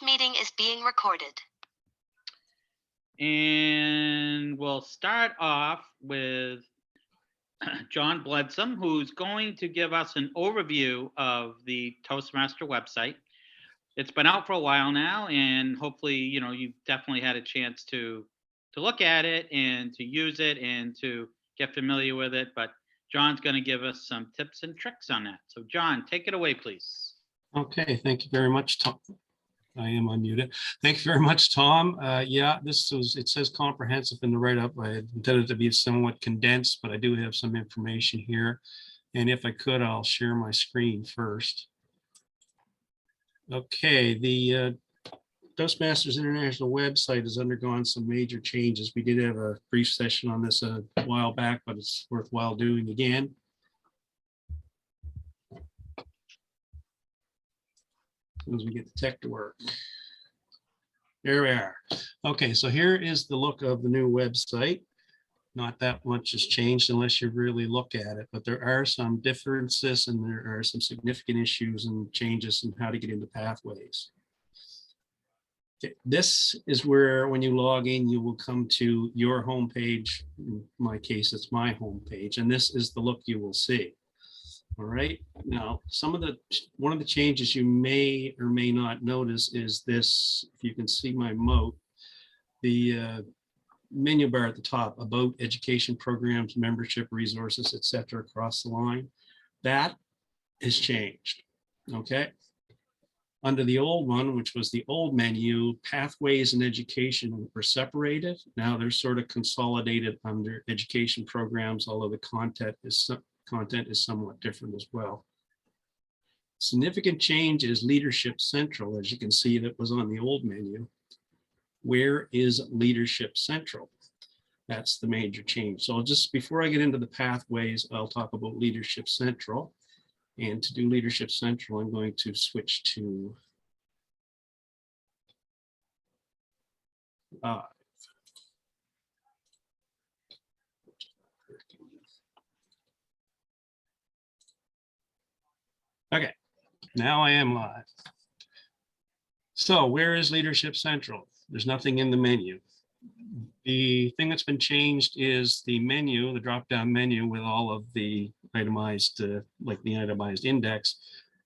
meeting is being recorded. And we'll start off with John Bledsom, who's going to give us an overview of the Toastmaster website. It's been out for a while now, and hopefully, you've definitely had a chance to look at it and to use it and to get familiar with it. But John's going to give us some tips and tricks on that. So John, take it away, please. Okay, thank you very much, Tom. I am unmuted. Thank you very much, Tom. Yeah, it says comprehensive in the write-up. I intended to be somewhat condensed, but I do have some information here. And if I could, I'll share my screen first. Okay, the Toastmasters International website has undergone some major changes. We did have a brief session on this a while back, but it's worthwhile doing again. As soon as we get the tech to work. There we are. Okay, so here is the look of the new website. Not that much has changed unless you really look at it, but there are some differences and there are some significant issues and changes in how to get into pathways. Okay, this is where when you log in, you will come to your home page. In my case, it's my home page, and this is the look you will see. All right, now one of the changes you may or may not notice is this. If you can see my moat, the menu bar at the top, about education programs, membership, resources, etc. across the line, that has changed. Okay, under the old one, which was the old menu, pathways and education were separated. Now they're sort of consolidated under education programs, although the content is somewhat different as well. Significant change is Leadership Central. As you can see, that was on the old menu. Where is Leadership Central? That's the major change. So just before I get into the pathways, I'll talk about Leadership Central. And to do Leadership Central, I'm going to switch to okay, now I am live. So where is Leadership Central? There's nothing in the menu. The thing that's been changed is the menu, the drop-down menu with all of the itemized, like the itemized index,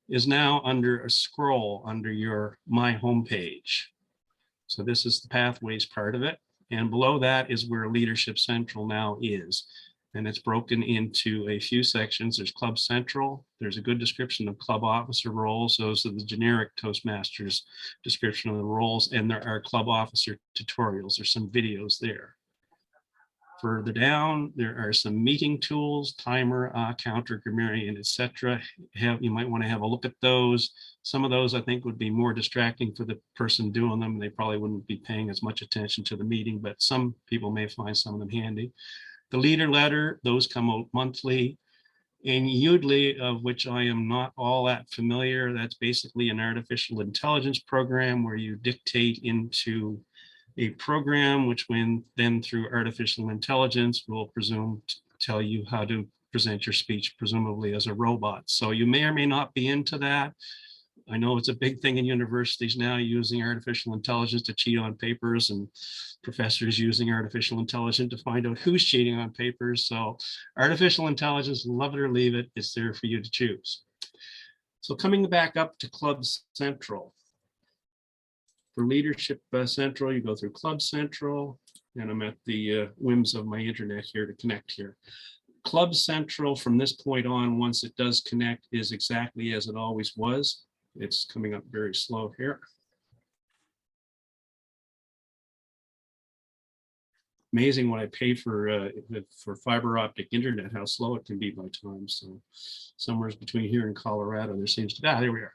is now under a scroll under your My Home page. So this is the pathways part of it. And below that is where Leadership Central now is. And it's broken into a few sections. There's Club Central. There's a good description of club officer roles. Those are the generic Toastmasters description of the roles. And there are club officer tutorials. There's some videos there. Further down, there are some meeting tools, timer, counter, grammarian, etc. You might want to have a look at those. Some of those I think would be more distracting for the person doing them. They probably wouldn't be paying as much attention to the meeting, but some people may find some of them handy. The leader letter, those come out monthly. And Udly, of which I am not all that familiar, that's basically an artificial intelligence program where you dictate into a program, which then through artificial intelligence will presume to tell you how to present your speech, presumably as a robot. So you may or may not be into that. I know it's a big thing in universities now, using artificial intelligence to cheat on papers, and professors using artificial intelligence to find out who's cheating on papers. So artificial intelligence, love it or leave it, it's there for you to choose. So coming back up to Club Central. For Leadership Central, you go through Club Central, and I'm at the whims of my internet here to connect here. Club Central from this point on, once it does connect, is exactly as it always was. It's coming up very slow here. Amazing what I pay for fiber optic internet, how slow it can be by times. So somewhere between here and Colorado, there seems to be, there we are.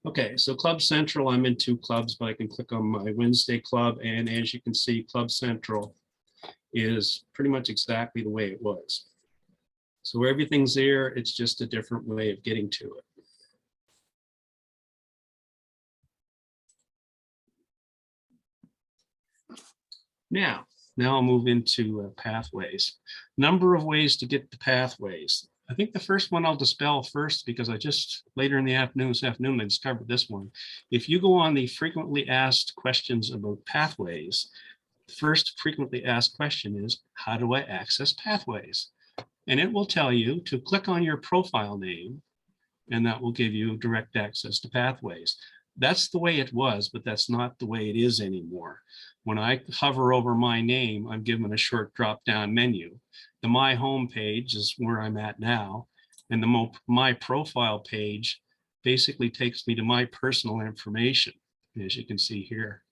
Okay, so Club Central, I'm in 2 clubs, but I can click on my Wednesday club, and as you can see, Club Central is pretty much exactly the way it was. So everything's there, it's just a different way of getting to it. Now I'll move into pathways. Number of ways to get to pathways. I think the first one I'll dispel first because I just later in the afternoon, this afternoon, I discovered this one. If you go on the frequently asked questions about pathways, the first frequently asked question is, how do I access pathways? And it will tell you to click on your profile name, and that will give you direct access to pathways. That's the way it was, but that's not the way it is anymore. When I hover over my name, I'm given a short drop-down menu. The My Home page is where I'm at now, and the My Profile page basically takes me to my personal information, as you can see here.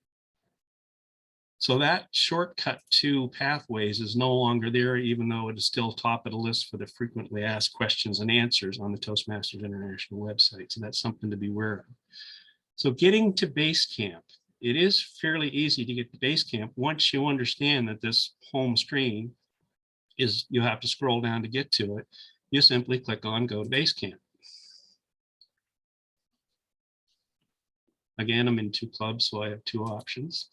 So that shortcut to pathways is no longer there, even though it is still top of the list for the frequently asked questions and answers on the Toastmasters International website. So that's something to be aware of. So getting to Basecamp, it is fairly easy to get to Basecamp once you understand that this home screen is, you have to scroll down to get to it. You simply click on Go to Basecamp. Again, I'm in 2 clubs, so I have 2 options.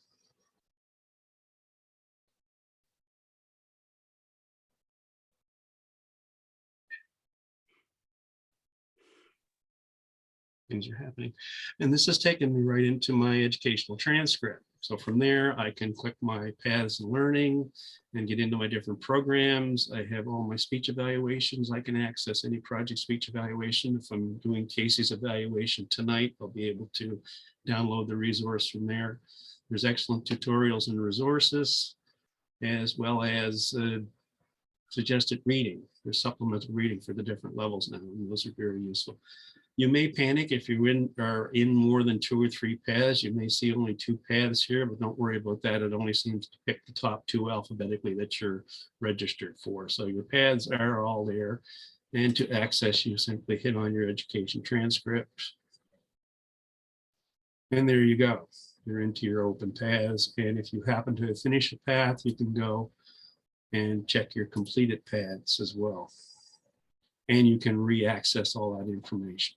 Things are happening. And this has taken me right into my educational transcript. So from there, I can click my paths and learning and get into my different programs. I have all my speech evaluations. I can access any project speech evaluation. If I'm doing Casey's evaluation tonight, I'll be able to download the resource from there. There's excellent tutorials and resources, as well as suggested reading. There's supplemental reading for the different levels now, and those are very useful. You may panic if you are in more than 2 or 3 paths. You may see only 2 paths here, but don't worry about that. It only seems to pick the top 2 alphabetically that you're registered for. So your paths are all there. And to access, you simply hit on your education transcript. And there you go. You're into your open paths. And if you happen to finish a path, you can go and check your completed paths as well. And you can re-access all that information.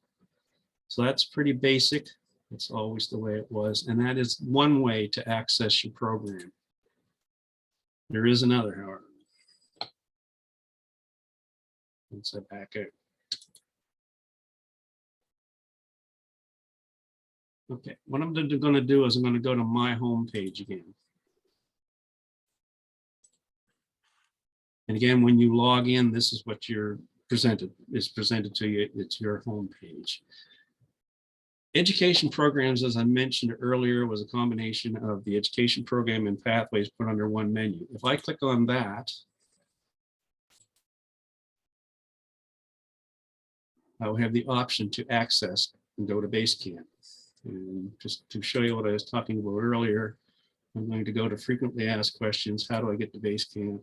So that's pretty basic. It's always the way it was. And that is one way to access your program. There is another, however. Once I back out. Okay, what I'm going to do is I'm going to go to my home page again. And again, when you log in, this is what you're presented to you. It's your home page. Education programs, as I mentioned earlier, was a combination of the education program and pathways put under one menu. If I click on that, I will have the option to access and go to Basecamp. And just to show you what I was talking about earlier, I'm going to go to frequently asked questions. How do I get to Basecamp?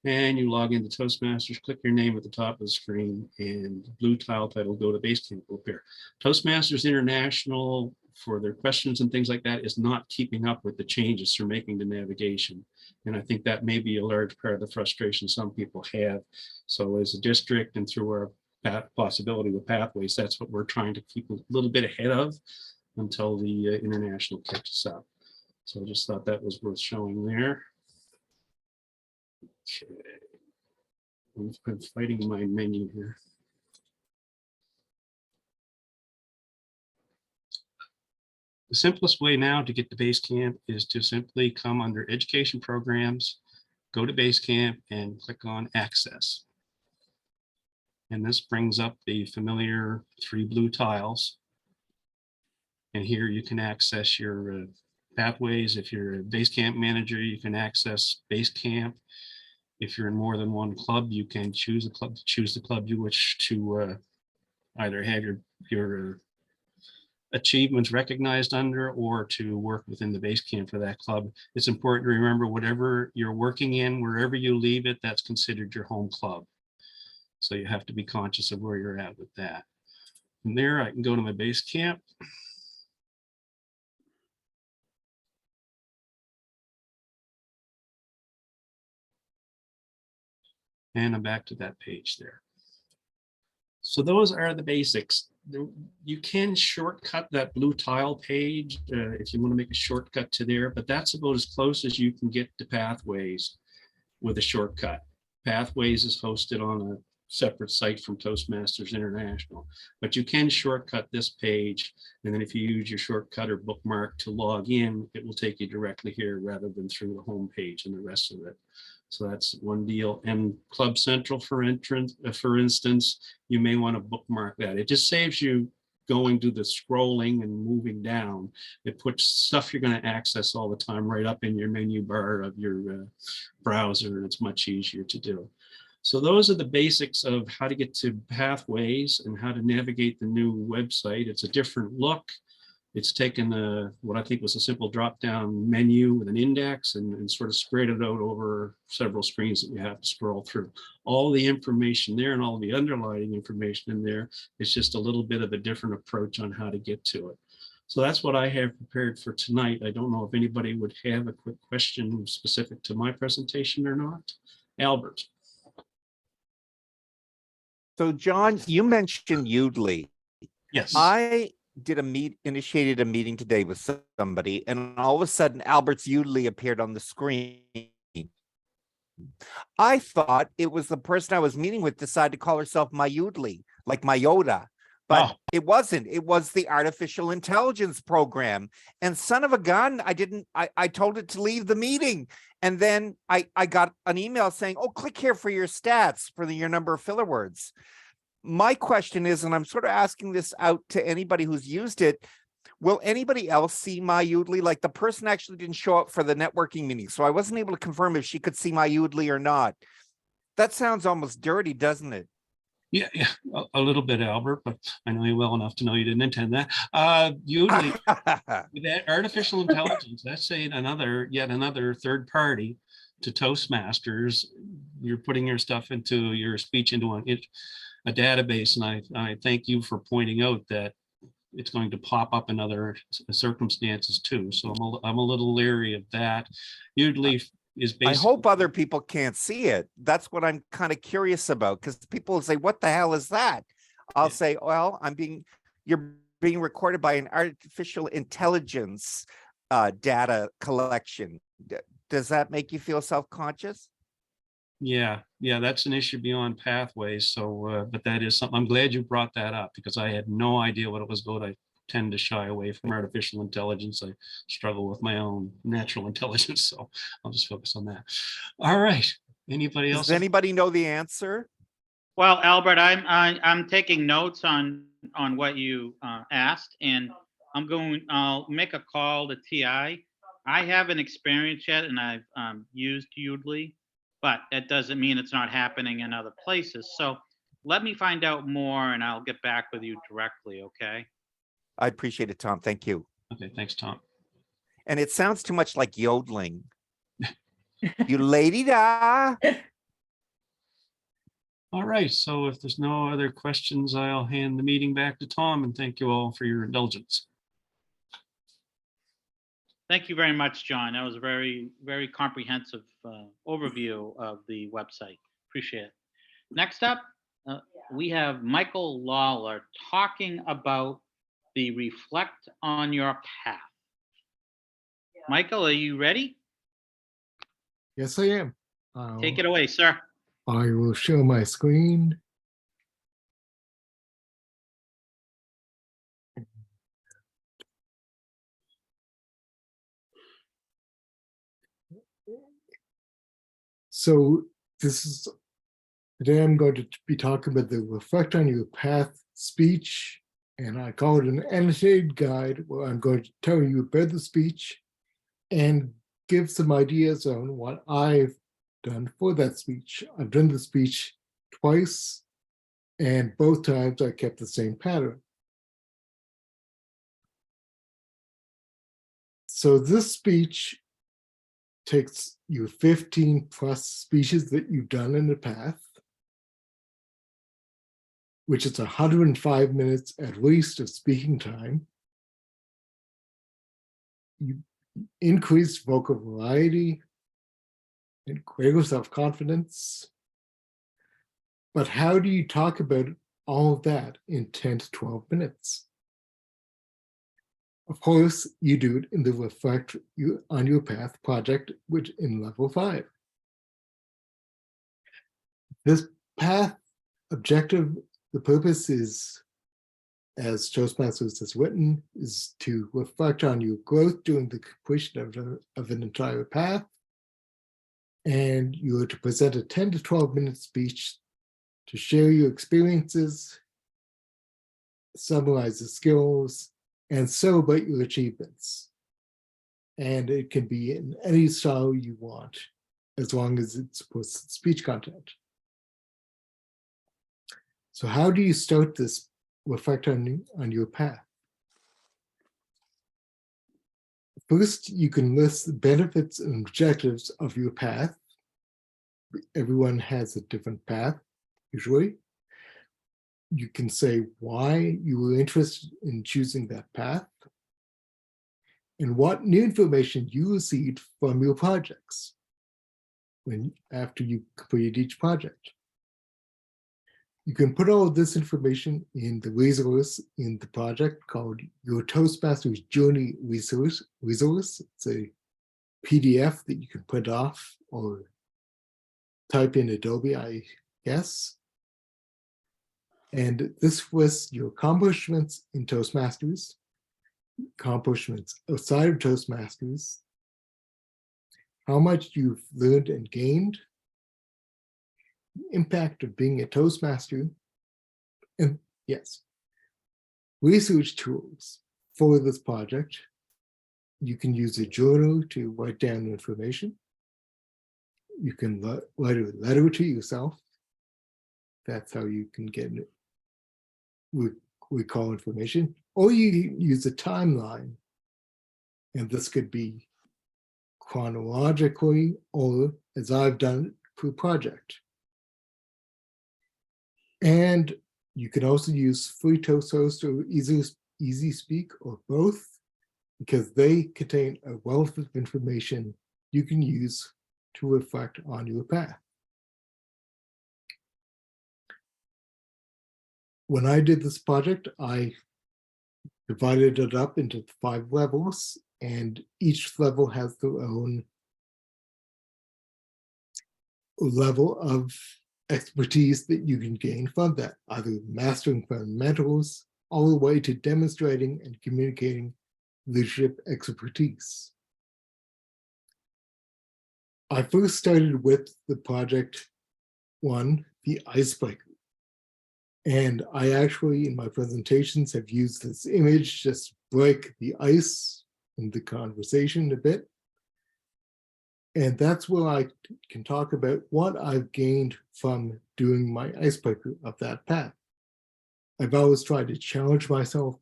And you log into Toastmasters, click your name at the top of the screen, and the blue tile title, Go to Basecamp, will appear. Toastmasters International, for their questions and things like that, is not keeping up with the changes they're making to navigation. And I think that may be a large part of the frustration some people have. So as a district and through our possibility with pathways, that's what we're trying to keep a little bit ahead of until the international catches up. So I just thought that was worth showing there. Okay. I'm fighting my menu here. The simplest way now to get to Basecamp is to simply come under Education Programs, go to Basecamp, and click on Access. And this brings up the familiar 3 blue tiles. And here you can access your pathways. If you're a Basecamp manager, you can access Basecamp. If you're in more than one club, you can choose a club, choose the club you wish to either have your achievements recognized under, or to work within the Basecamp for that club. It's important to remember, whatever you're working in, wherever you leave it, that's considered your home club. So you have to be conscious of where you're at with that. From there, I can go to my Basecamp. And I'm back to that page there. So those are the basics. You can shortcut that blue tile page if you want to make a shortcut to there, but that's about as close as you can get to Pathways with a shortcut. Pathways is hosted on separate site from Toastmasters International, but you can shortcut this page. And then if you use your shortcut or bookmark to log in, it will take you directly here rather than through the home page and the rest of it. So that's one deal. And Club Central, for instance, you may want to bookmark that. It just saves you going to the scrolling and moving down. It puts stuff you're going to access all the time right up in your menu bar of your browser, and it's much easier to do. So those are the basics of how to get to Pathways and how to navigate the new website. It's a different look. It's taken what I think was a simple drop-down menu with an index and sort of spread it out over several screens that you have to scroll through. All the information there and all the underlying information in there is just a little bit of a different approach on how to get to it. So that's what I have prepared for tonight. I don't know if anybody would have a quick question specific to my presentation or not. Albert. So John, you mentioned Udly. Yes. I initiated a meeting today with somebody, and all of a sudden Albert's Udly appeared on the screen. I thought it was the person I was meeting with decided to call herself my Udly, like my Yoda. But it wasn't. It was the artificial intelligence program. And son of a gun, I told it to leave the meeting. And then I got an email saying, oh, click here for your stats for your number of filler words. My question is, and I'm sort of asking this out to anybody who's used it, will anybody else see my Udly? Like, the person actually didn't show up for the networking meeting, so I wasn't able to confirm if she could see my Udly or not. That sounds almost dirty, doesn't it? Yeah, a little bit, Albert, but I know you well enough to know you didn't intend that. Udly, with that artificial intelligence, that's yet another third party to Toastmasters. You're putting your stuff into your speech into a database, and I thank you for pointing out that it's going to pop up in other circumstances too. So I'm a little leery of that. Udly is basically. I hope other people can't see it. That's what I'm kind of curious about, because people will say, "What the hell is that?" I'll say, "Well, you're being recorded by an artificial intelligence data collection." Does that make you feel self-conscious? Yeah, that's an issue beyond Pathways. So, but that is something. I'm glad you brought that up because I had no idea what it was about. I tend to shy away from artificial intelligence. I struggle with my own natural intelligence, so I'll just focus on that. All right. Anybody else? Does anybody know the answer? Well, Albert, I'm taking notes on what you asked, and I'll make a call to TI. I haven't experienced yet, and I've used Udly, but that doesn't mean it's not happening in other places. So let me find out more, and I'll get back with you directly. Okay. I appreciate it, Tom. Thank you. Okay, thanks, Tom. And it sounds too much like yodeling. You lady da. All right, so if there's no other questions, I'll hand the meeting back to Tom, and thank you all for your indulgence. Thank you very much, John. That was a very, very comprehensive overview of the website. Appreciate it. Next up, we have Michael Lawler talking about the Reflect on Your Path. Michael, are you ready? Yes, I am. Take it away, sir. I will show my screen. So today I'm going to be talking about the Reflect on Your Path speech, and I call it an annotated guide where I'm going to tell you about the speech and give some ideas on what I've done for that speech. I've done the speech twice, and both times I kept the same pattern. So this speech takes you 15 plus speeches that you've done in the path, which is 105 minutes at least of speaking time. You increase vocal variety and greater self-confidence. But how do you talk about all of that in 10 to 12 minutes? Of course, you do it in the Reflect on Your Path project, which in level 5. This path objective, the purpose is, as Toastmasters has written, is to reflect on your growth during the completion of an entire path. And you are to present a 10 to 12-minute speech to share your experiences, summarize the skills, and celebrate your achievements. And it can be in any style you want, as long as it supports speech content. So how do you start this reflect on your path? First, you can list the benefits and objectives of your path. Everyone has a different path, usually. You can say why you were interested in choosing that path and what new information you received from your projects after you completed each project. You can put all of this information in the resource in the project called your Toastmasters Journey Resource. It's a PDF that you can print off or type in Adobe, I guess. And this lists your accomplishments in Toastmasters, accomplishments outside of Toastmasters, how much you've learned and gained, the impact of being a Toastmaster, and yes, research tools for this project. You can use a journal to write down information. You can write a letter to yourself. That's how you can get recall information. Or you use a timeline. And this could be chronologically, or as I've done per project. And you can also use Free Toast Host or Easy Speak or both, because they contain a wealth of information you can use to reflect on your path. When I did this project, I divided it up into 5 levels, and each level has their own level of expertise that you can gain from that, either mastering fundamentals all the way to demonstrating and communicating leadership expertise. I first started with the project 1, the icebreaker. And I actually, in my presentations, have used this image just to break the ice in the conversation a bit. And that's where I can talk about what I've gained from doing my icebreaker of that path. I've always tried to challenge myself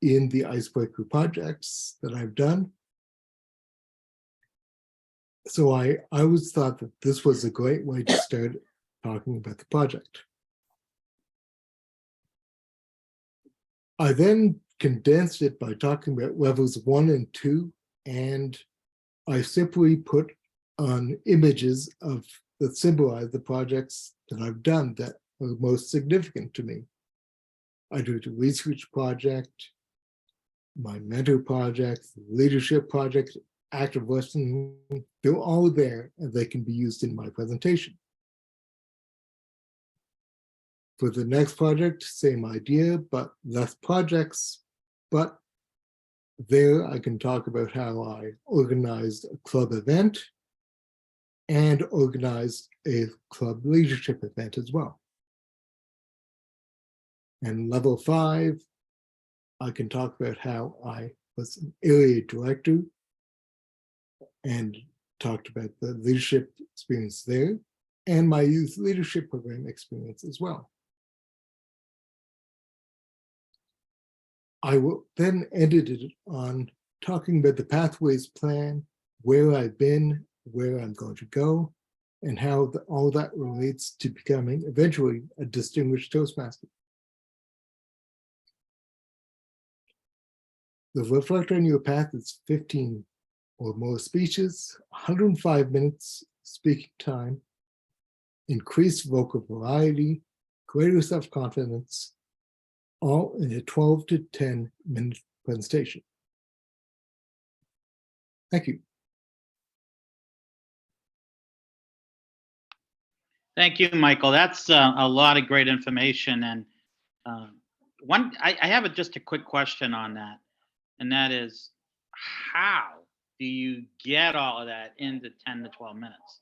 in the icebreaker projects that I've done. So I always thought that this was a great way to start talking about the project. I then condensed it by talking about levels 1 and 2, and I simply put on images that symbolize the projects that I've done that are most significant to me. I do the research project, my mentor project, the leadership project, active listening. They're all there and they can be used in my presentation. For the next project, same idea, but less projects. But there I can talk about how I organized a club event and organized a club leadership event as well. And level 5, I can talk about how I was an area director and talked about the leadership experience there and my youth leadership program experience as well. I will then ended it on talking about the pathways plan, where I've been, where I'm going to go, and how all that relates to becoming eventually a distinguished Toastmaster. The reflect on your path is 15 or more speeches, 105 minutes speaking time, increased vocal variety, greater self-confidence, all in a 12 to 10 minute presentation. Thank you. Thank you, Michael. That's a lot of great information. And I have just a quick question on that. And that is, how do you get all of that into 10 to 12 minutes?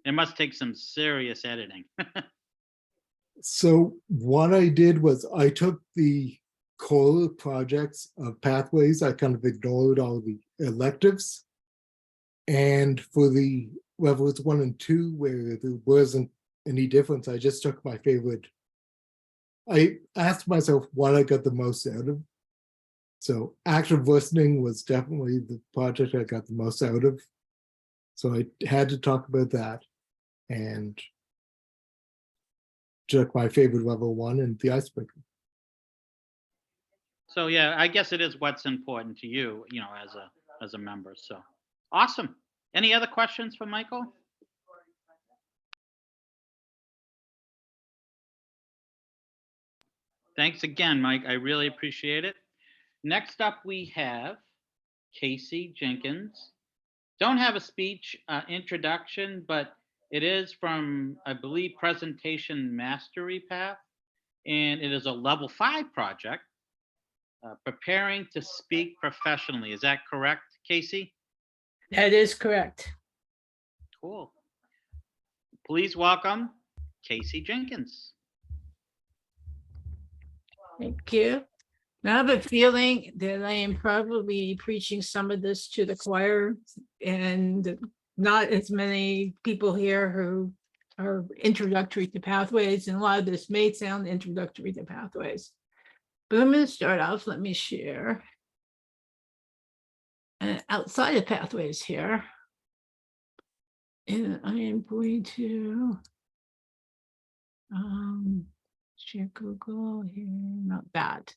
It must take some serious editing. So what I did was I took the core projects of Pathways. I kind of ignored all the electives. And for the levels 1 and 2, where there wasn't any difference, I just took my favorite. I asked myself what I got the most out of. So active listening was definitely the project I got the most out of. So I had to talk about that, and took my favorite level 1 and the icebreaker. So yeah, I guess it is what's important to you, as a member. So awesome. Any other questions for Michael? Thanks again, Mike. I really appreciate it. Next up, we have Casey Jenkins. Don't have a speech introduction, but it is from, I believe, Presentation Mastery Path, and it is a level 5 project, preparing to speak professionally. Is that correct, Casey? That is correct. Cool. Please welcome Casey Jenkins. Thank you. Now I have a feeling that I am probably preaching some of this to the choir, and not as many people here who are introductory to Pathways, and a lot of this may sound introductory to Pathways. But I'm going to start off, let me share. Outside of Pathways here, and I am going to share Google here, not that.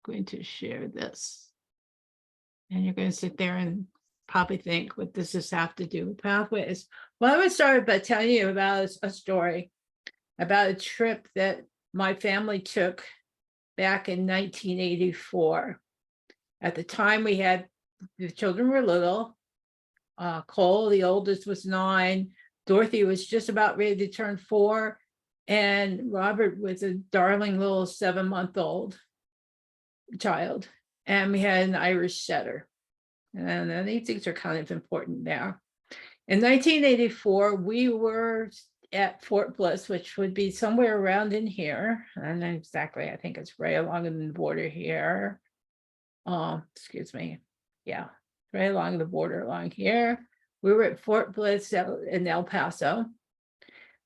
Going to share this. And you're going to sit there and probably think, what does this have to do with Pathways? Well, I'm going to start by telling you about a story about a trip that my family took back in 1984. At the time, the children were little. Cole, the oldest, was 9. Dorothy was just about ready to turn 4. And Robert was a darling little 7-month-old child. And we had an Irish setter. And these things are kind of important now. In 1984, we were at Fort Bliss, which would be somewhere around in here. And exactly, I think it's right along the border here. Excuse me. Yeah, right along the border along here. We were at Fort Bliss in El Paso.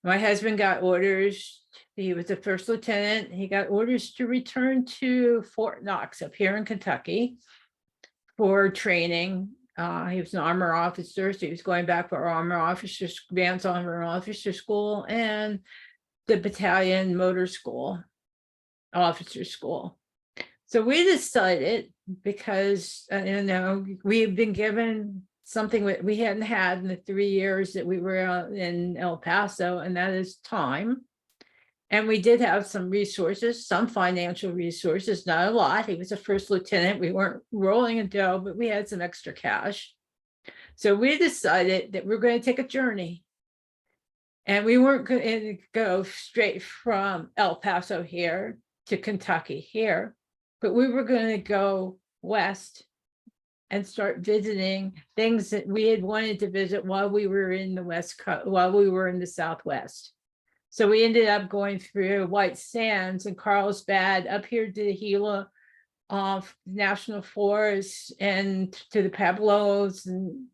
My husband got orders. He was a first lieutenant. He got orders to return to Fort Knox up here in Kentucky for training. He was an armor officer, so he was going back for armor officer, advanced armor officer school, and the battalion motor school, officer school. So we decided, because we had been given something that we hadn't had in the 3 years that we were in El Paso, and that is time. And we did have some resources, some financial resources, not a lot. He was a first lieutenant. We weren't rolling in dough, but we had some extra cash. So we decided that we're going to take a journey. And we weren't going to go straight from El Paso here to Kentucky here, but we were going to go west and start visiting things that we had wanted to visit while we were in the West Coast, while we were in the Southwest. So we ended up going through White Sands and Carlsbad, up here to the Gila National Forest, and to the Pueblos, and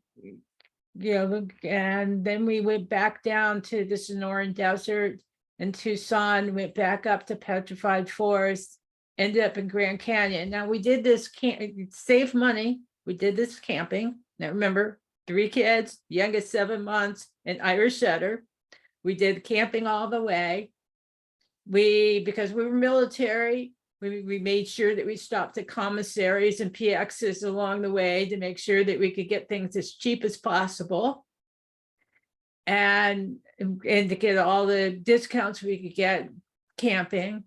and then we went back down to the Sonoran Desert and Tucson, went back up to Petrified Forest, ended up in Grand Canyon. Now we did this save money. We did this camping. Now remember, 3 kids, youngest 7 months, an Irish setter. We did camping all the way. Because we were military, we made sure that we stopped at commissaries and PXs along the way to make sure that we could get things as cheap as possible. And to get all the discounts we could get camping.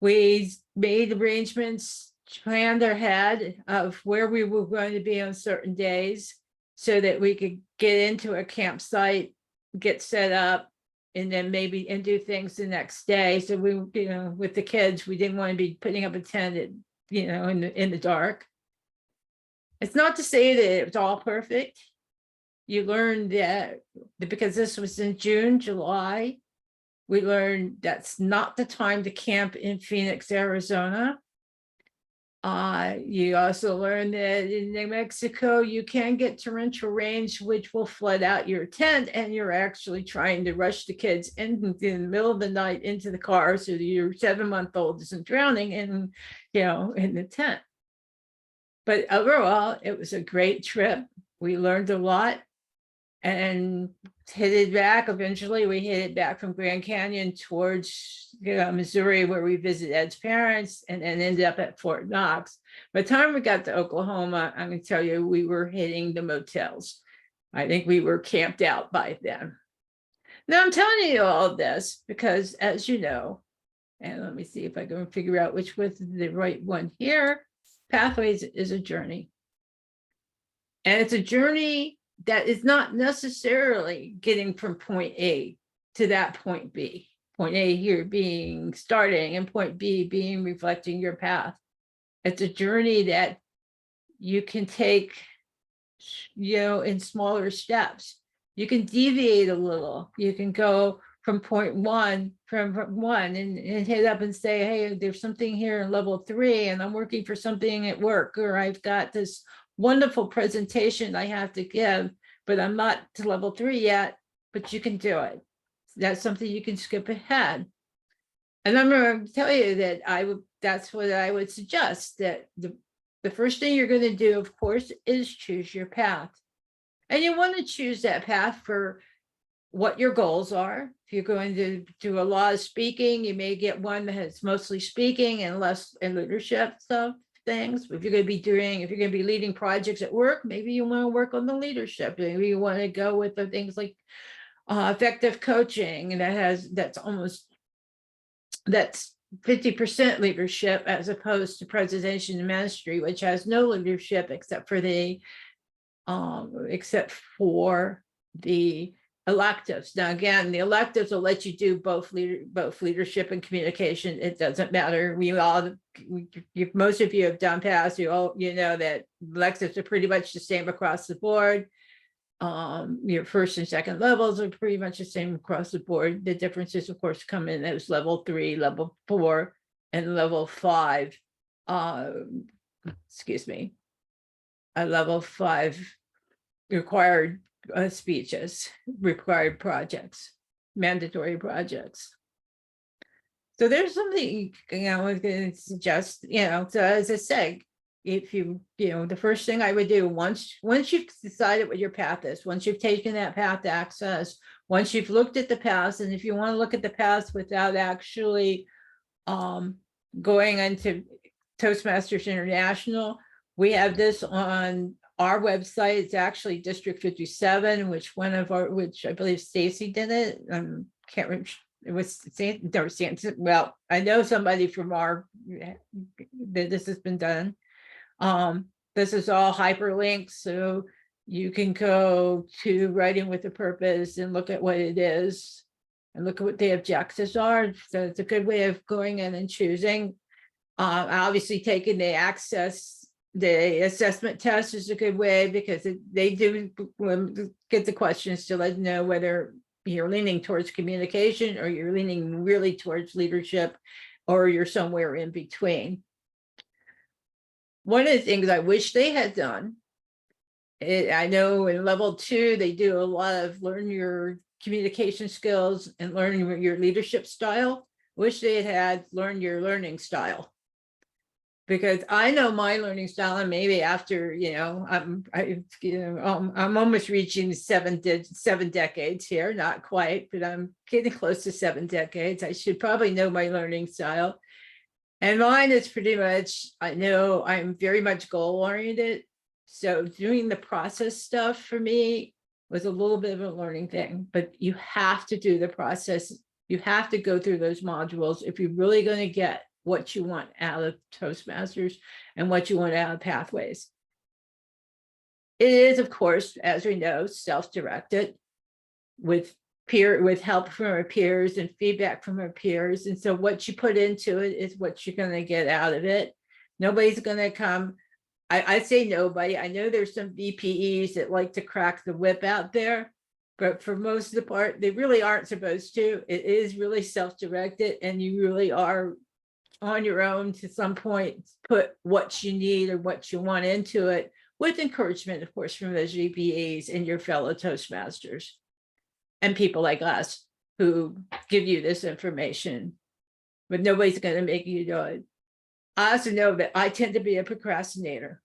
We made arrangements, planned ahead of where we were going to be on certain days so that we could get into a campsite, get set up, and then maybe and do things the next day. So we, with the kids, we didn't want to be putting up a tent at, in the dark. It's not to say that it was all perfect. You learned that because this was in June, July, we learned that's not the time to camp in Phoenix, Arizona. You also learn that in New Mexico, you can get torrential rains, which will flood out your tent, and you're actually trying to rush the kids in the middle of the night into the car so that your 7-month-old isn't drowning in the tent. But overall, it was a great trip. We learned a lot and headed back. Eventually, we headed back from Grand Canyon towards Missouri, where we visited Ed's parents, and then ended up at Fort Knox. By the time we got to Oklahoma, I'm going to tell you, we were hitting the motels. I think we were camped out by then. Now, I'm telling you all this because, as you know, and let me see if I can figure out which was the right one here, Pathways is a journey. And it's a journey that is not necessarily getting from point A to that point B. Point A here being starting and point B being reflecting your path. It's a journey that you can take, in smaller steps. You can deviate a little. You can go from point one, and hit up and say, hey, there's something here in level 3 and I'm working for something at work, or I've got this wonderful presentation I have to give, but I'm not to level 3 yet, but you can do it. That's something you can skip ahead. And I'm going to tell you that that's what I would suggest, that the first thing you're going to do, of course, is choose your path. And you want to choose that path for what your goals are. If you're going to do a lot of speaking, you may get one that's mostly speaking and less in leadership stuff. Things. If you're going to be leading projects at work, maybe you want to work on the leadership. Maybe you want to go with the things like effective coaching, and that's 50% leadership as opposed to presentation and ministry, which has no leadership except for the electives. Now, again, the electives will let you do both leadership and communication. It doesn't matter. Most of you have done past. You know that electives are pretty much the same across the board. Your first and second levels are pretty much the same across the board. The differences, of course, come in as level 3, level 4, and level 5. A level 5 required speeches, required projects, mandatory projects. So there's something, I can suggest, so as I said, if the first thing I would do once you've decided what your path is, once you've taken that path to access, once you've looked at the paths, and if you want to look at the paths without actually going into Toastmasters International, we have this on our website. It's actually District 57, which I believe Stacy did it. Can't remember. It was well, I know somebody from that this has been done. This is all hyperlinked, so you can go to Writing with a Purpose and look at what it is and look at what the objectives are. So it's a good way of going in and choosing. Obviously, taking the assessment test is a good way, because they do get the questions to let you know whether you're leaning towards communication or you're leaning really towards leadership, or you're somewhere in between. One of the things I wish they had done, I know in level 2, they do a lot of learn your communication skills and learn your leadership style. Wish they had learned your learning style. Because I know my learning style, and maybe after, I'm almost reaching 7 decades here, not quite, but I'm getting close to 7 decades. I should probably know my learning style. And mine is pretty much, I know I'm very much goal oriented. So doing the process stuff for me was a little bit of a learning thing, but you have to do the process. You have to go through those modules if you're really going to get what you want out of Toastmasters and what you want out of Pathways. It is, of course, as we know, self-directed with with help from her peers and feedback from her peers. And so what you put into it is what you're going to get out of it. Nobody's going to come. I say nobody. I know there's some VPEs that like to crack the whip out there, but for most of the part, they really aren't supposed to. It is really self-directed, and you really are on your own to some point, put what you need or what you want into it, with encouragement, of course, from those VPEs and your fellow Toastmasters and people like us who give you this information, but nobody's going to make you do it. I also know that I tend to be a procrastinator.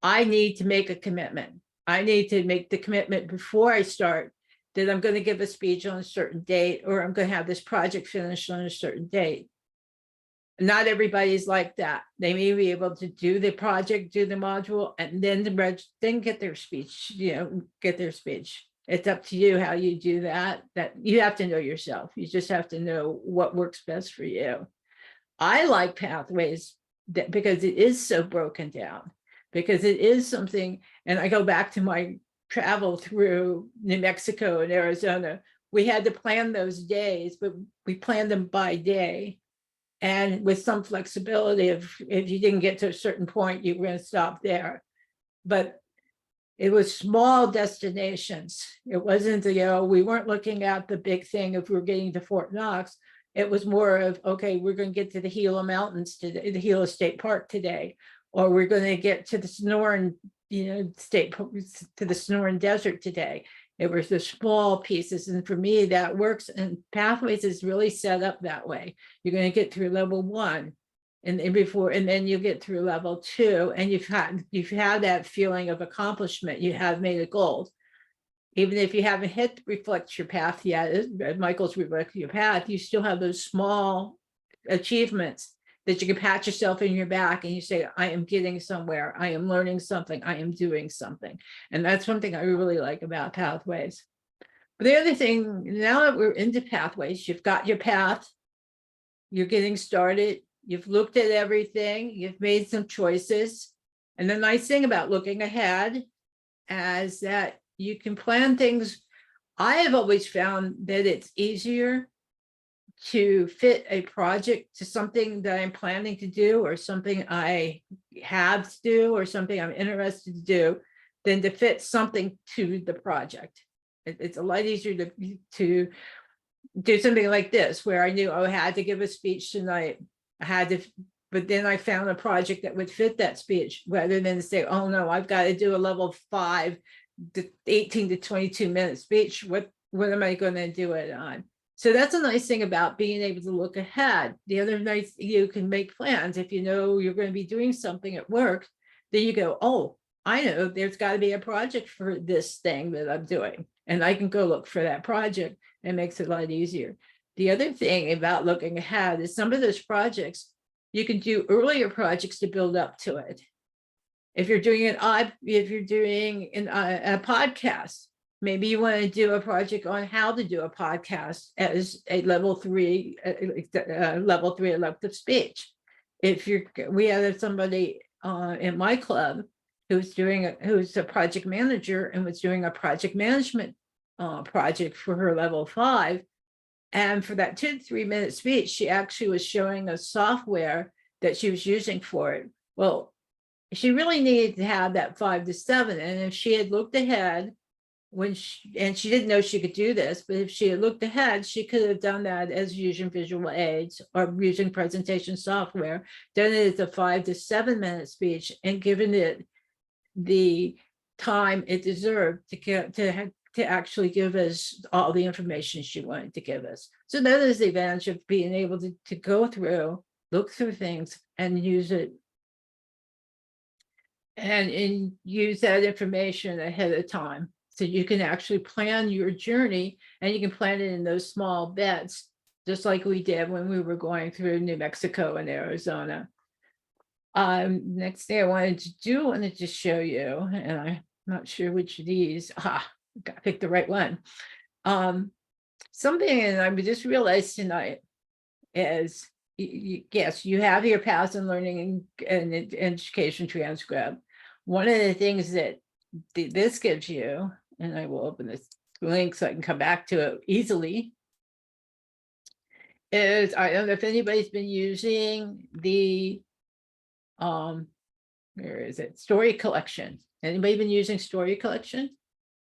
I need to make a commitment. I need to make the commitment before I start that I'm going to give a speech on a certain date, or I'm going to have this project finished on a certain date. Not everybody's like that. They may be able to do the project, do the module, and then then get their speech, get their speech. It's up to you how you do that. That you have to know yourself. You just have to know what works best for you. I like Pathways because it is so broken down, because it is something, and I go back to my travel through New Mexico and Arizona. We had to plan those days, but we planned them by day. And with some flexibility, if you didn't get to a certain point, you were going to stop there. But it was small destinations. It wasn't, we weren't looking at the big thing if we were getting to Fort Knox. It was more of, okay, we're going to get to the Gila Mountains today, the Gila State Park today, or we're going to get to the Sonoran, to the Sonoran Desert today. It was the small pieces. And for me, that works. And Pathways is really set up that way. You're going to get through level 1 and then you get through level 2, and you've had that feeling of accomplishment. You have made a goal. Even if you haven't hit reflect your path yet, Michael's reflect your path, you still have those small achievements that you can pat yourself in your back and you say, I am getting somewhere, I am learning something, I am doing something. And that's one thing I really like about Pathways. But the other thing, now that we're into Pathways, you've got your path, you're getting started, you've looked at everything, you've made some choices. And the nice thing about looking ahead is that you can plan things. I have always found that it's easier to fit a project to something that I'm planning to do, or something I have to do, or something I'm interested to do, than to fit something to the project. It's a lot easier to do something like this, where I knew I had to give a speech tonight. But then I found a project that would fit that speech, rather than say, oh no, I've got to do a level 5, 18 to 22 minute speech. What am I going to do it on? So that's a nice thing about being able to look ahead. The other nice, you can make plans. If you know you're going to be doing something at work, then you go, oh, I know there's got to be a project for this thing that I'm doing, and I can go look for that project. It makes it a lot easier. The other thing about looking ahead is some of those projects, you can do earlier projects to build up to it. If you're doing a podcast, maybe you want to do a project on how to do a podcast as a level 3 elective speech. We had somebody in my club who's a project manager and was doing a project management project for her level 5. And for that 2 to 3 minute speech, she actually was showing us software that she was using for it. Well, she really needed to have that 5 to 7. And if she had looked ahead, and she didn't know she could do this, but if she had looked ahead, she could have done that as using visual aids or using presentation software, done it as a 5 to 7 minute speech, and given it the time it deserved to actually give us all the information she wanted to give us. So that is the advantage of being able to go through, look through things, and use it, and use that information ahead of time. So you can actually plan your journey, and you can plan it in those small bets, just like we did when we were going through New Mexico and Arizona. Next thing I wanted to show you, and I'm not sure which of these. Got to pick the right one. Something, and I just realized tonight, is yes, you have your Paths in Learning and Education transcript. One of the things that this gives you, and I will open this link so I can come back to it easily. Is I don't know if anybody's been using the where is it? Story collection. Anybody been using story collection?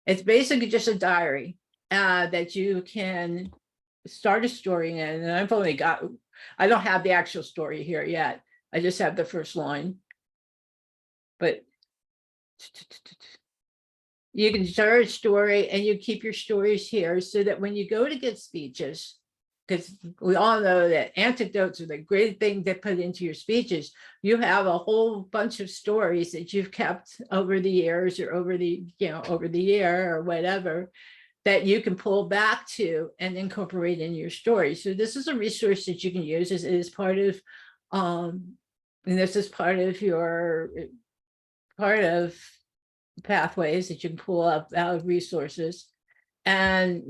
It's basically just a diary that you can start a story in. And I don't have the actual story here yet. I just have the first line. But you can start a story and you keep your stories here so that when you go to give speeches, because we all know that anecdotes are the great thing to put into your speeches. You have a whole bunch of stories that you've kept over the years or over the year or whatever that you can pull back to and incorporate in your story. So this is a resource that you can use as part of, and this is part of pathways that you can pull up out of resources. And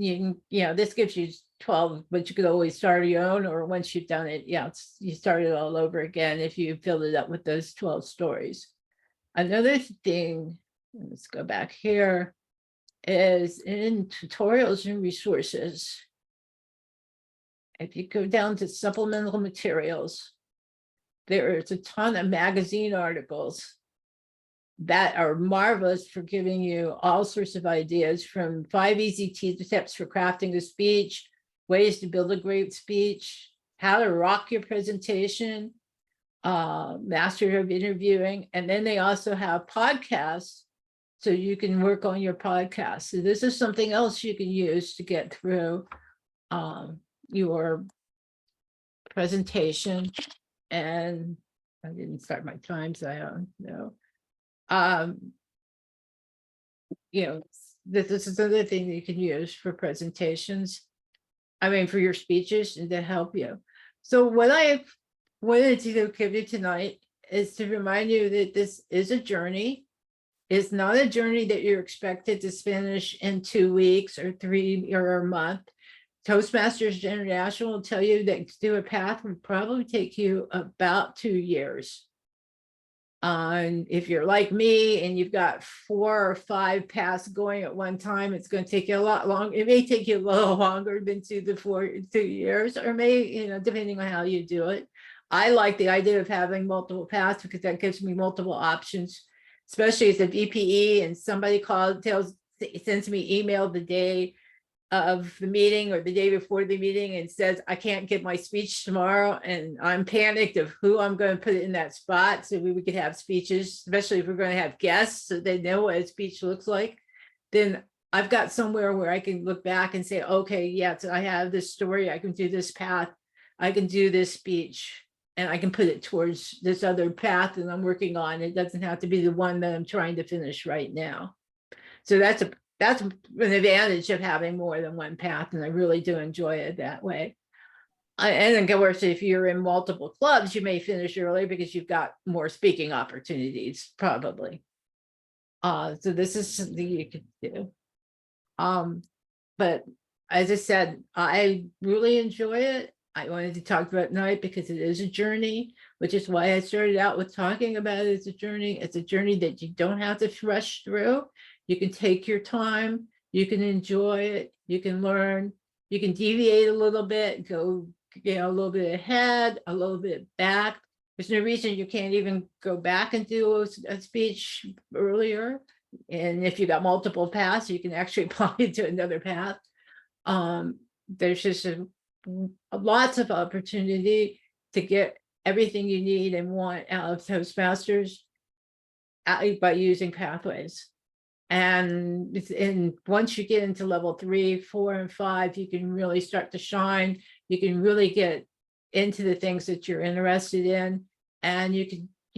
this gives you 12, but you could always start your own, or once you've done it, you start it all over again if you filled it up with those 12 stories. Another thing, let's go back here, is in tutorials and resources. If you go down to supplemental materials, there is a ton of magazine articles that are marvelous for giving you all sorts of ideas, from 5 easy tips for crafting a speech, ways to build a great speech, how to rock your presentation, mastery of interviewing. And then they also have podcasts, so you can work on your podcast. So this is something else you can use to get through your presentation. And I didn't start my times, I don't know. This is another thing that you can use for presentations. I mean, for your speeches and to help you. So what I wanted to give you tonight is to remind you that this is a journey. It's not a journey that you're expected to finish in 2 weeks or 3 or a month. Toastmasters International will tell you that to do a path would probably take you about 2 years. And if you're like me and you've got 4 or 5 paths going at one time, it's going to take you a lot longer. It may take you a little longer than 2 years, or may, depending on how you do it. I like the idea of having multiple paths because that gives me multiple options, especially as a VPE and somebody sends me email the day of the meeting or the day before the meeting and says, I can't get my speech tomorrow, and I'm panicked of who I'm going to put in that spot. So we could have speeches, especially if we're going to have guests, so they know what a speech looks like. Then I've got somewhere where I can look back and say, okay, yes, I have this story, I can do this path, I can do this speech, and I can put it towards this other path that I'm working on. It doesn't have to be the one that I'm trying to finish right now. So that's an advantage of having more than one path, and I really do enjoy it that way. And then, of course, if you're in multiple clubs, you may finish early because you've got more speaking opportunities, probably. So this is something you could do. But as I said, I really enjoy it. I wanted to talk about it tonight because it is a journey, which is why I started out with talking about it as a journey. It's a journey that you don't have to rush through. You can take your time, you can enjoy it, you can learn, you can deviate a little bit, go a little bit ahead, a little bit back. There's no reason you can't even go back and do a speech earlier. And if you got multiple paths, you can actually apply it to another path. There's just lots of opportunity to get everything you need and want out of Toastmasters by using pathways. And once you get into level 3, 4, and 5, you can really start to shine. You can really get into the things that you're interested in, and you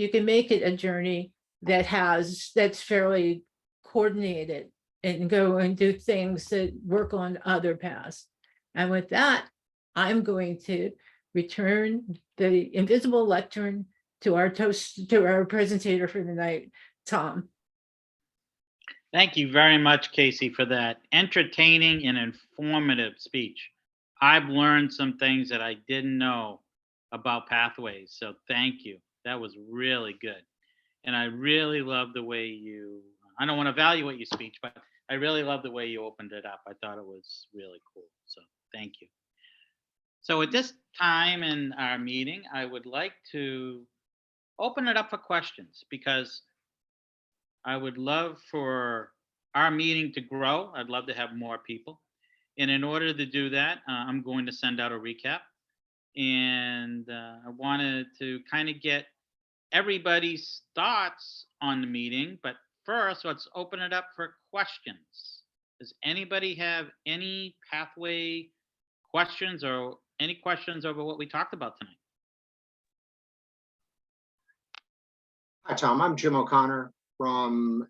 can make it a journey that's fairly coordinated and go and do things that work on other paths. And with that, I'm going to return the invisible lectern to our presentator for the night, Tom. Thank you very much, Casey, for that entertaining and informative speech. I've learned some things that I didn't know about pathways, so thank you. That was really good. And I really love the way I don't want to evaluate your speech, but I really love the way you opened it up. I thought it was really cool. So thank you. So at this time in our meeting, I would like to open it up for questions because I would love for our meeting to grow. I'd love to have more people. And in order to do that, I'm going to send out a recap. And I wanted to kind of get everybody's thoughts on the meeting. But first, let's open it up for questions. Does anybody have any pathway questions or any questions over what we talked about tonight? Hi, Tom. I'm Jim O'Connor from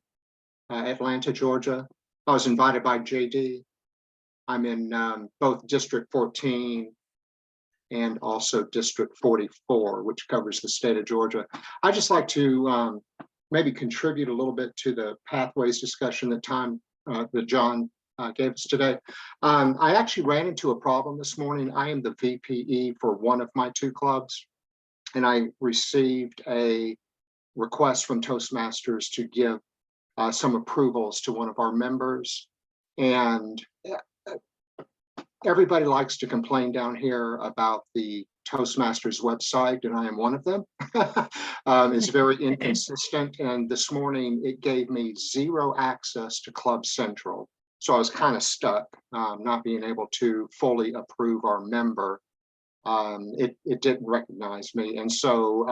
Atlanta, Georgia. I was invited by JD. I'm in both District 14 and also District 44, which covers the state of Georgia. I'd just like to maybe contribute a little bit to the pathways discussion that John gave us today. I actually ran into a problem this morning. I am the VPE for one of my two clubs, and I received a request from Toastmasters to give some approvals to one of our members. And everybody likes to complain down here about the Toastmasters website, and I am one of them. It's very inconsistent, and this morning it gave me 0 access to Club Central. So I was kind of stuck, not being able to fully approve our member. It didn't recognize me. And so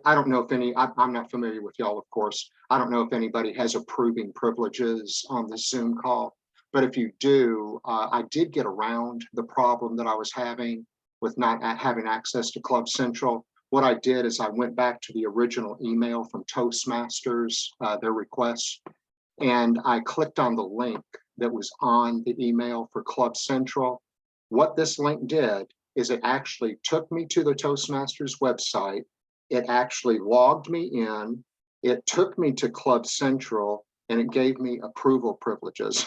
I don't know if I'm not familiar with y'all, of course. I don't know if anybody has approving privileges on the Zoom call, but if you do, I did get around the problem that I was having with not having access to Club Central. What I did is I went back to the original email from Toastmasters, their request, and I clicked on the link that was on the email for Club Central. What this link did is it actually took me to the Toastmasters website. It actually logged me in. It took me to Club Central, and it gave me approval privileges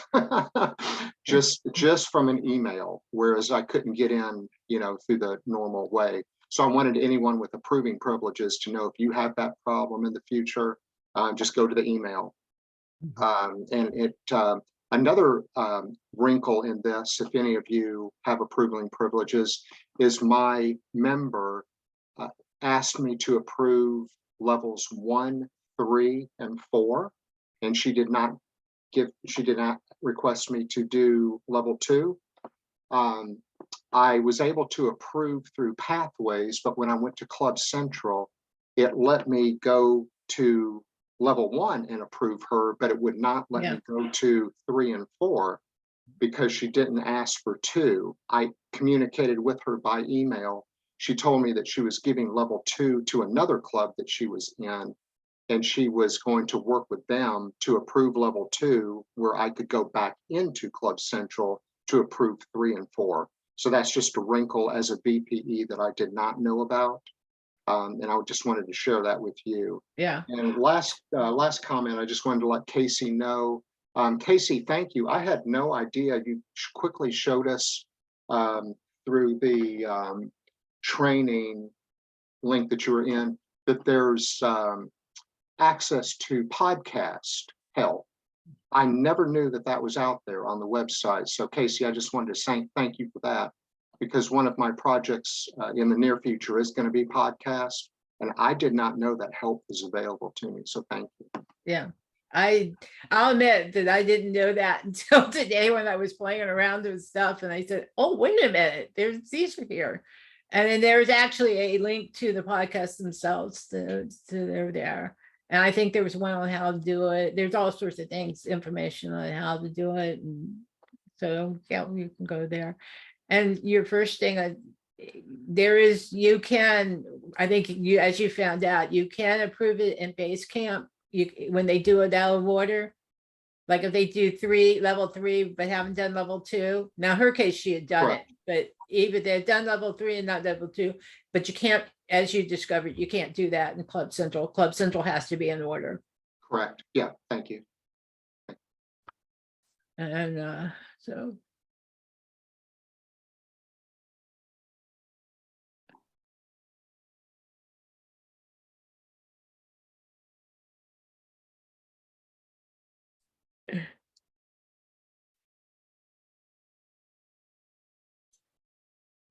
just from an email, whereas I couldn't get in, through the normal way. So I wanted anyone with approving privileges to know if you have that problem in the future, just go to the email. Another wrinkle in this, if any of you have approving privileges, is my member asked me to approve levels 1, 3, and 4, and she did not request me to do level 2. I was able to approve through Pathways, but when I went to Club Central, it let me go to level 1 and approve her, but it would not let me go to 3 and 4 because she didn't ask for 2. I communicated with her by email. She told me that she was giving level 2 to another club that she was in, and she was going to work with them to approve level 2, where I could go back into Club Central to approve 3 and 4. So that's just a wrinkle as a VPE that I did not know about. And I just wanted to share that with you. Yeah. And last comment, I just wanted to let Casey know. Casey, thank you. I had no idea. You quickly showed us through the training link that you were in that there's access to podcast help. I never knew that was out there on the website. So Casey, I just wanted to say thank you for that, because one of my projects in the near future is going to be podcast, and I did not know that help was available to me. So thank you. Yeah. I'll admit that I didn't know that until today when I was playing around with stuff, and I said, oh, wait a minute, these are here. And then there's actually a link to the podcast themselves to they're there. And I think there was one on how to do it. There's all sorts of things, information on how to do it. And so yeah, you can go there. And your first thing, I think you, as you found out, you can approve it in Basecamp. When they do it out of order, like if they do level 3, but haven't done level 2. Now, in her case, she had done Correct. it, but either they've done level 3 and not level 2, but you can't, as you discovered, you can't do that in Club Central. Club Central has to be in order. Correct. Yeah. Thank you. And so.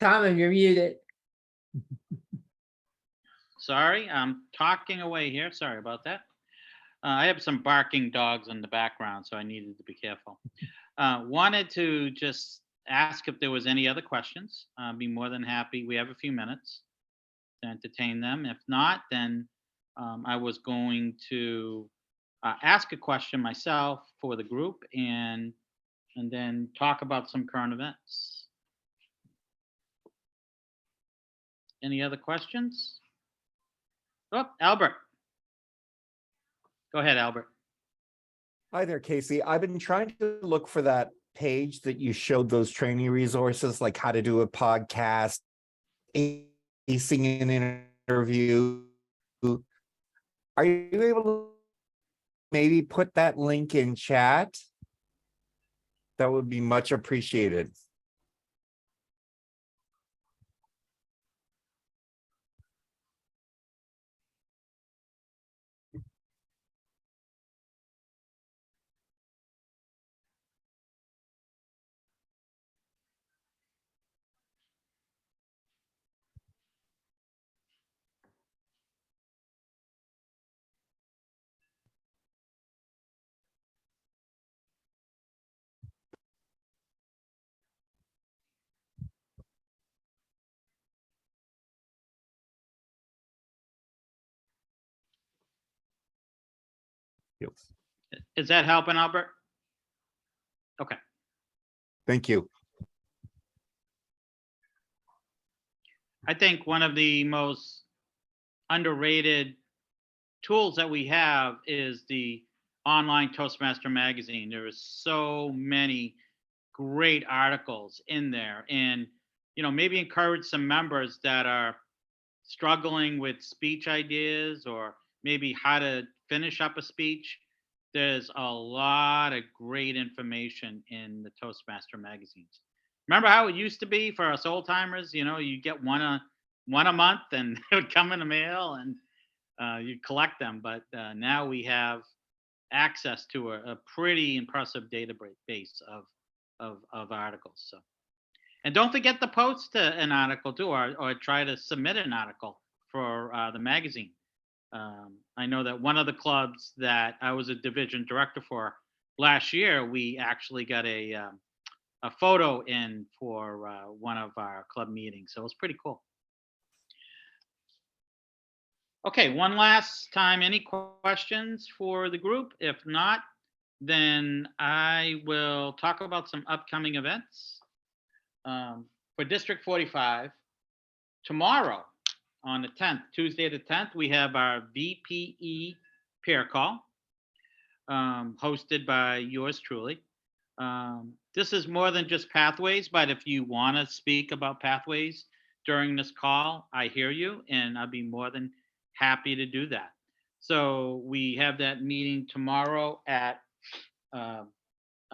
Tom, you're muted. Sorry, I'm talking away here. Sorry about that. I have some barking dogs in the background, so I needed to be careful. Wanted to just ask if there was any other questions. Be more than happy. We have a few minutes to entertain them. If not, then I was going to ask a question myself for the group and then talk about some current events. Any other questions? Oh, Albert. Go ahead, Albert. Hi there, Casey. I've been trying to look for that page that you showed those training resources, like how to do a podcast, acing an interview. Are you able to maybe put that link in chat? That would be much appreciated. Is that helping, Albert? Okay. Thank you. I think one of the most underrated tools that we have is the online Toastmaster magazine. There is so many great articles in there, and maybe encourage some members that are struggling with speech ideas or maybe how to finish up a speech. There's a lot of great information in the Toastmaster magazines. Remember how it used to be for us old timers? You get one a month, and it would come in the mail, and you collect them. But now we have access to a pretty impressive database of articles. So, and don't forget to post an article too, or try to submit an article for the magazine. I know that one of the clubs that I was a division director for last year, we actually got a photo in for one of our club meetings. So it was pretty cool. Okay, one last time, any questions for the group? If not, then I will talk about some upcoming events. For District 45, tomorrow on the 10th, Tuesday the 10th, we have our VPE pair call, hosted by yours truly. This is more than just pathways, but if you want to speak about pathways during this call, I hear you, and I'll be more than happy to do that. So we have that meeting tomorrow at, I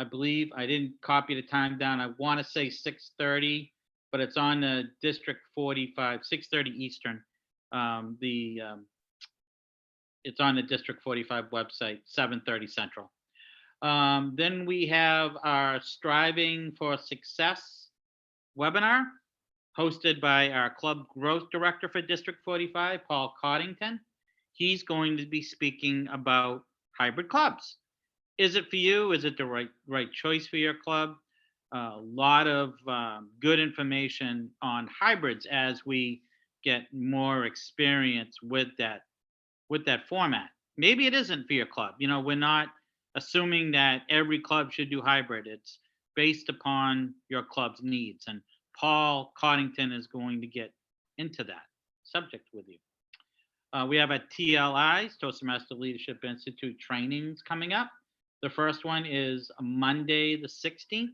believe, I didn't copy the time down. I want to say 6:30, but it's on the District 45, 6:30 Eastern. It's on the District 45 website, 7:30 Central. Then we have our Striving for Success webinar, hosted by our Club Growth Director for District 45, Paul Coddington. He's going to be speaking about hybrid clubs. Is it for you? Is it the right choice for your club? A lot of good information on hybrids as we get more experience with that format. Maybe it isn't for your club. We're not assuming that every club should do hybrid. It's based upon your club's needs, and Paul Coddington is going to get into that subject with you. We have a TLIs, Toastmaster Leadership Institute trainings coming up. The first one is Monday the 16th,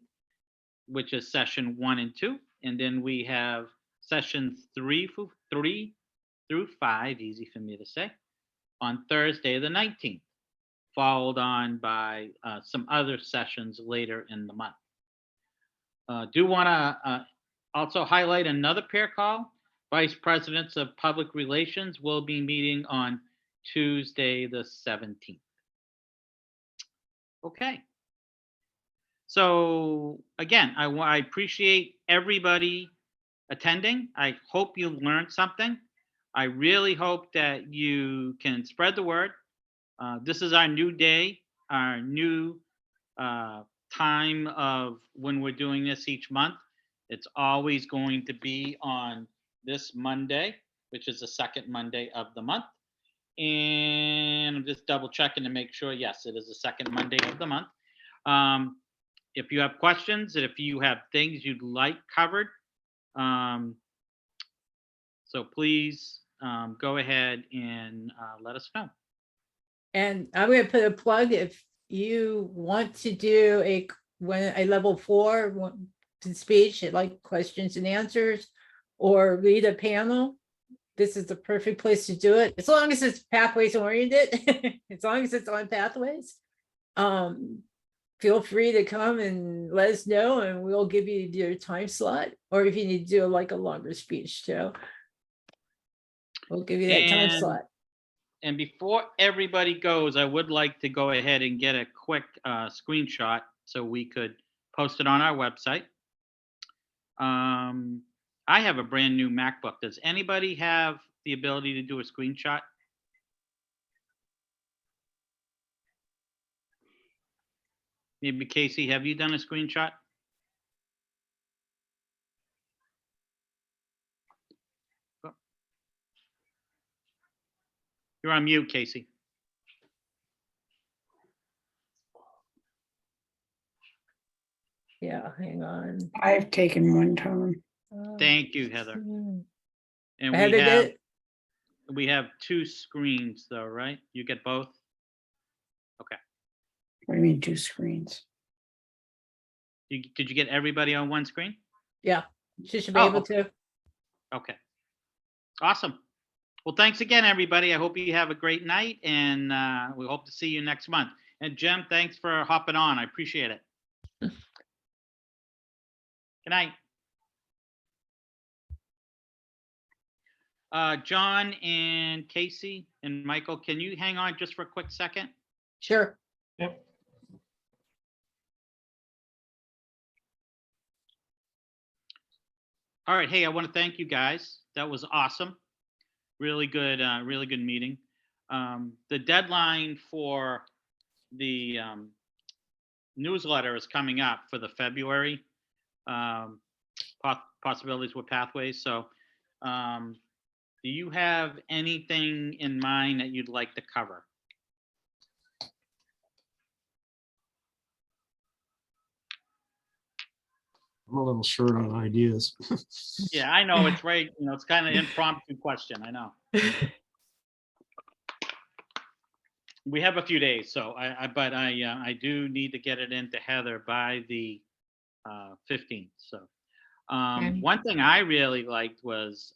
which is session 1 and 2. And then we have sessions 3 through 5, easy for me to say, on Thursday the 19th, followed on by some other sessions later in the month. Do want to also highlight another pair call. Vice Presidents of Public Relations will be meeting on Tuesday the 17th. Okay. So again, I appreciate everybody attending. I hope you learned something. I really hope that you can spread the word. This is our new day, our new time of when we're doing this each month. It's always going to be on this Monday, which is the second Monday of the month. And I'm just double checking to make sure. Yes, it is the second Monday of the month. If you have questions, and if you have things you'd like covered, so please go ahead and let us know. And I'm going to put a plug if you want to do a level 4 speech, like questions and answers, or read a panel. This is the perfect place to do it, as long as it's pathways oriented, as long as it's on pathways. Feel free to come and let us know, and we'll give you your time slot. Or if you need to do like a longer speech too, we'll give you that time slot. And before everybody goes, I would like to go ahead and get a quick screenshot so we could post it on our website. I have a brand new MacBook. Does anybody have the ability to do a screenshot? Maybe Casey, have you done a screenshot? Oh. You're on mute, Casey. Yeah, hang on. I've taken one time. Thank you, Heather. And Heather we have 2 screens though, right? You get both? Okay. What do you mean 2 screens? Did you get everybody on one screen? Yeah, she should be Oh, able to. Okay. Awesome. Well, thanks again, everybody. I hope you have a great night, and we hope to see you next month. And Jim, thanks for hopping on. I appreciate it. Good night. John and Casey and Michael, can you hang on just for a quick second? Sure. Yep. All right. Hey, I want to thank you guys. That was awesome. Really good meeting. The deadline for the newsletter is coming up for the February possibilities with pathways. So do you have anything in mind that you'd like to cover? I'm a little short on ideas. Yeah, I know it's right. You know, it's kind of impromptu question. I know. We have a few days, so I do need to get it into Heather by the 15th. So one thing I really liked was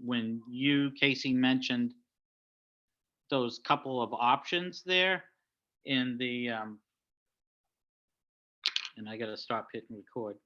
when you, Casey, mentioned those couple of options there in the and I got to stop hitting record.